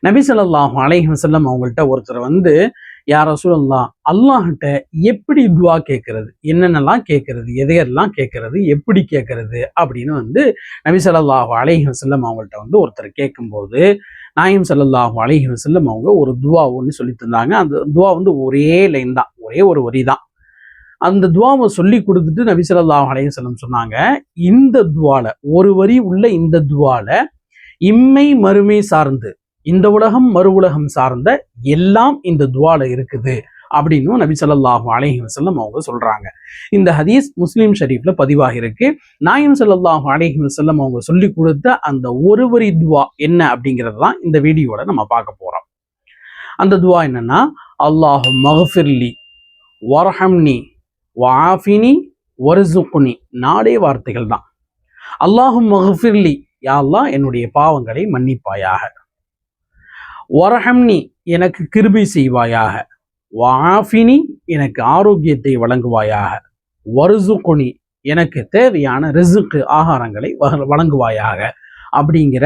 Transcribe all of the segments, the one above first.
நபி ஸல்லல்லாஹு அலைஹி வஸல்லம் அவங்கள்ட்ட ஒருத்தர் வந்து, யா ரசூலல்லாஹ், அல்லாஹ்கிட்ட எப்படி துவா கேட்கறது, என்னென்னலாம் கேட்கறது, எதையெல்லாம் கேட்கறது, எப்படி கேட்கறது அப்படின்னு வந்து நபி ஸல்லல்லாஹு அலைஹி வஸல்லம் அவங்கள்ட்ட வந்து ஒருத்தர் கேட்கும்போது, நாயகம் ஸல்லல்லாஹு அலைஹி வஸல்லம் அவங்க ஒரு துவா ஒன்று சொல்லி தந்தாங்க. அந்த துவா வந்து ஒரே லைன் தான், ஒரே ஒரு வரி தான். அந்த துவாவை சொல்லி கொடுத்துட்டு நபி ஸல்லல்லாஹு அலைஹி வஸல்லம் சொன்னாங்க, இந்த துவால ஒரு வரி உள்ள இந்த துவால இம்மை மறுமை சார்ந்து, இந்த உலகம் மறு உலகம் சார்ந்த எல்லாம் இந்த துவால இருக்குது அப்படின்னு நபி ஸல்லல்லாஹு அலைஹி வஸல்லம் அவங்க சொல்றாங்க. இந்த ஹதீஸ் முஸ்லிம் ஷரீஃப்ல பதிவாகி இருக்கு. நாயகம் ஸல்லல்லாஹு அலைஹி வஸல்லம் அவங்க சொல்லி கொடுத்த அந்த ஒரு வரி துவா என்ன அப்படிங்கிறது தான் இந்த வீடியோட நம்ம பார்க்க போறோம். அந்த துவா என்னன்னா, அல்லாஹு மஃபிர்லி வர்ஹம்னி வஆஃபினி வர்ஸுக்னி. 4 வார்த்தைகள் தான். அல்லாஹு மஃபிர்லி, யா அல்லாஹ் என்னுடைய பாவங்களை மன்னிப்பாயாக. வர்ஹம்னி, எனக்கு கிருபை செய்வாயாக. வஆஃபினி, எனக்கு ஆரோக்கியத்தை வழங்குவாயாக. வர்ஸுக்னி, எனக்கு தேவையான ரிஸ்க் ஆகாரங்களை வழங்குவாயாக. அப்படிங்கிற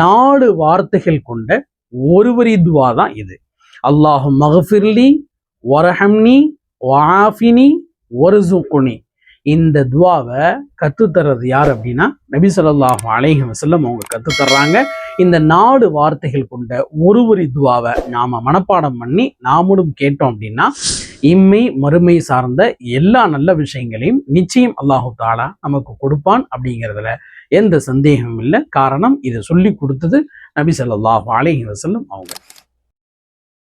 4 வார்த்தைகள் கொண்ட ஒரு வரி துவா தான் இது. அல்லாஹு மஃபிர்லி வர்ஹம்னி வஆஃபினி வர்ஸுக்னி. இந்த துவாவை கற்றுத்தர்றது யார் அப்படின்னா நபி ஸல்லல்லாஹு அலைஹி வஸல்லம் அவங்க கற்றுத்தர்றாங்க. இந்த 4 வார்த்தைகள் கொண்ட ஒரு வரி துவாவை நாம மனப்பாடம் பண்ணி நாமளும் கேட்டோம் அப்படின்னா இம்மை மறுமை சார்ந்த எல்லா நல்ல விஷயங்களையும் நிச்சயம் அல்லாஹு தஆலா நமக்கு கொடுப்பான் அப்படிங்கிறதுல எந்த சந்தேகமும் இல்லை. காரணம், இதை சொல்லி கொடுத்தது நபி ஸல்லல்லாஹு அலைஹி வஸல்லம் அவங்க.